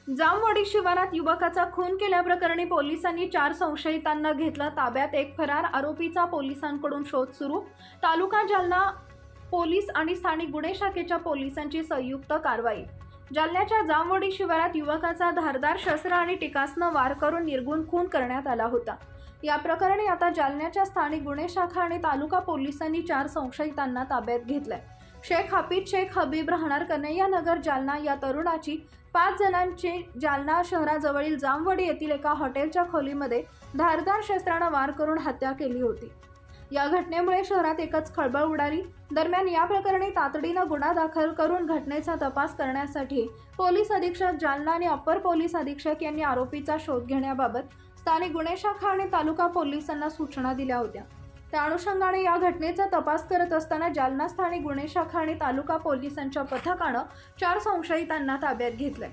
जामवाडी शिवारात युवकाचा खून केल्याप्रकरणी पोलिसांनी 4 संशयितांना घेतलं ताब्यात। एक फरार आरोपीचा पोलिसांकडून शोध सुरू। तालुका जालना पोलीस आणि स्थानिक गुन्हे शाखेच्या पोलिसांची संयुक्त कारवाई। जालन्याच्या जामवाडी शिवारात युवकाचा धारदार शस्त्र आणि टिकासनं वार करून निर्घृण खून करण्यात आला होता। या प्रकरणी आता जालन्याच्या स्थानिक गुन्हे शाखा आणि तालुका पोलिसांनी 4 संशयितांना ताब्यात घेतलंय। शेख हाफिज शेख हबीब राहणार कन्हैया नगर जालना या तरुणाची 5 जणांची जालना शहराजवळील जामवाडी येथील एका हॉटेलच्या खोलीमध्ये धारदार शस्त्राने वार करून हत्या केली होती। या घटनेमुळे शहरात एकच खळबळ उडाली। दरम्यान या प्रकरणी तातडीने गुन्हा दाखल करून घटनेचा तपास करण्यासाठी पोलीस अधीक्षक जालना आणि अप्पर पोलीस अधीक्षक यांनी आरोपीचा शोध घेण्याबाबत स्थानिक गुन्हे शाखा आणि तालुका पोलिसांना सूचना दिल्या होत्या। त्या अनुषंगाने या घटनेचा तपास करत असताना जालना स्थानिक गुन्हे शाखा आणि तालुका पोलिसांच्या पथकाने 4 संशयितांना ताब्यात घेतले।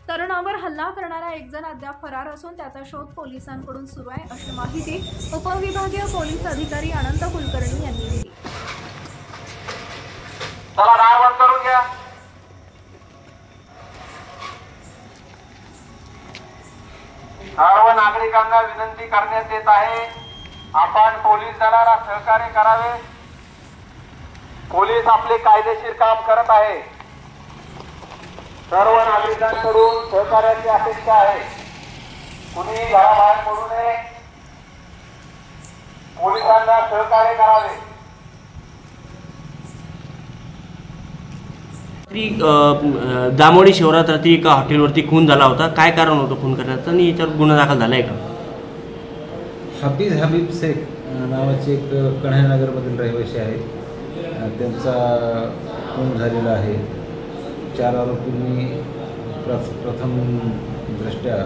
तरुणावर हल्ला करणारा एक जण अद्याप फरार असून त्याचा शोध पोलिसांकडून सुरू आहे, अशी माहिती उपविभागीय पोलीस अधिकारी अनंत कुलकर्णी यांनी दिली। चला दार बंद करून घ्या। सर्व नागरिकांना विनंती करण्यात येत आहे, आपण पोलीस दलाला सहकार्य करावे। पोलीस आपले कायदेशीर काम करत आहे। सर्व नागरिकांकडून सहकार्याची अपेक्षा आहे। कुणी घराबाहेर पडू नये, पोलिसांना सहकार्य करावे। जामवाडी शहरात रात्री एका हॉटेलवरती खून झाला होता। काय कारण होतं खून करण्याचं आणि याच्यावर गुन्हा दाखल झालाय का? हाफिज हबीब शेख नावाचे एक कन्हैयानगरमधील रहिवासी आहे। त्यांचा खून झालेला आहे। 4 आरोपींनी प्रथम दृष्ट्या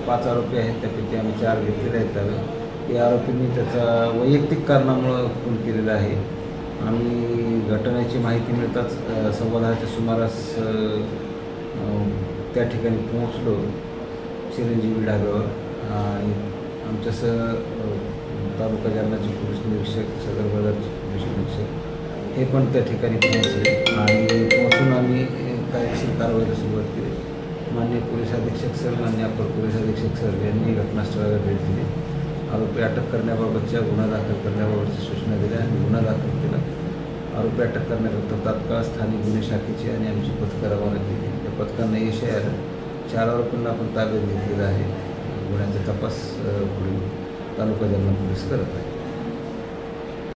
5 आरोपी आहेत, त्यापैकी आम्ही 4 घेतलेले आहेत ताब्यात। या आरोपींनी त्याचा वैयक्तिक कारणामुळे खून केलेला आहे। आम्ही घटनेची माहिती मिळताच 10:15च्या सुमारास त्या ठिकाणी पोहोचलो, चिरंजीवी ढाब्यावर। आणि आमच्यासह तालुका जालन्याचे पोलीस निरीक्षक, सदर बाजारचे पोलीस निरीक्षक हे पण त्या ठिकाणी पोहोचले आणि पोहोचून आम्ही कायदेशीर कारवाईला सुरुवात केली। माननीय पोलीस अधीक्षक सर, माननीय अप्पर पोलीस अधीक्षक सर यांनी घटनास्थळाला भेट दिली। आरोपी अटक करण्याबाबतच्या गुन्हा दाखल करण्याबाबतच्या सूचना दिल्या आणि गुन्हा दाखल केला। आरोपी अटक करण्याकरता तात्काळ स्थानिक गुन्हे शाखेची आणि आमची पथकं रवाना केली। या पथकांना यश आलं। 4 आरोपींना आपण ताब्यात घेतलेला आहे। गुन्ह्याचा तपास पुढील तालुका जालना पोलीस करत आहे।